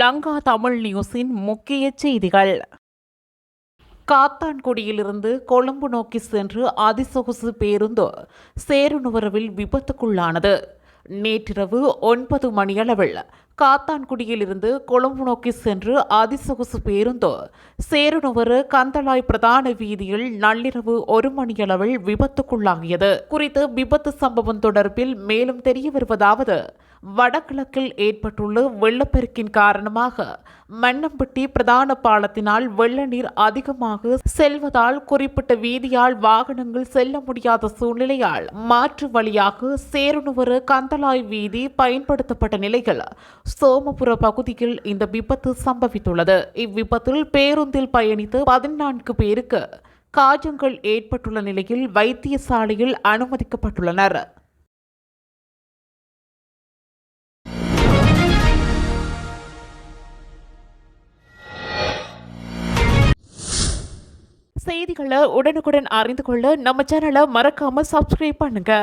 லங்கா தமிழ் நியூஸின் முக்கிய செய்திகள். காத்தான்குடியிலிருந்து கொழும்பு நோக்கி சென்று அதிசொகுசு பேருந்து சேருநுவரவில் விபத்துக்குள்ளானது. நேற்றிரவு 9 மணியளவில் காத்தான்குடியிலிருந்து கொழும்பு நோக்கி சென்று அதிசொகுசு பேருந்து சேருநுவர கந்தளாய் பிரதான வீதியில் நள்ளிரவு 1 மணியளவில் விபத்துக்குள்ளாகியது. குறித்த விபத்து சம்பவம் தொடர்பில் மேலும் தெரிய வருவதாவது: வடகிழக்கில் ஏற்பட்டுள்ள வெள்ளப்பெருக்கின் காரணமாக மன்னம்பட்டி பிரதான பாலத்தினால் வெள்ள நீர் அதிகமாக செல்வதால் குறிப்பிட்ட வீதியால் வாகனங்கள் செல்ல முடியாத சூழ்நிலையால் மாற்று வழியாக சேருநுவர கந்தளாய் வீதி பயன்படுத்தப்பட்ட நிலையில் சோமபுர பகுதியில் இந்த விபத்து சம்பவித்துள்ளது. இவ்விபத்தில் பேருந்தில் பயணித்து 14 பேருக்கு காயங்கள் ஏற்பட்டுள்ள நிலையில் வைத்தியசாலையில் அனுமதிக்கப்பட்டுள்ளனர். செய்திகளை உடனுக்குடன் அறிந்து கொள்ள நம்ம சேனலை மறக்காம சப்ஸ்கிரைப் பண்ணுங்க.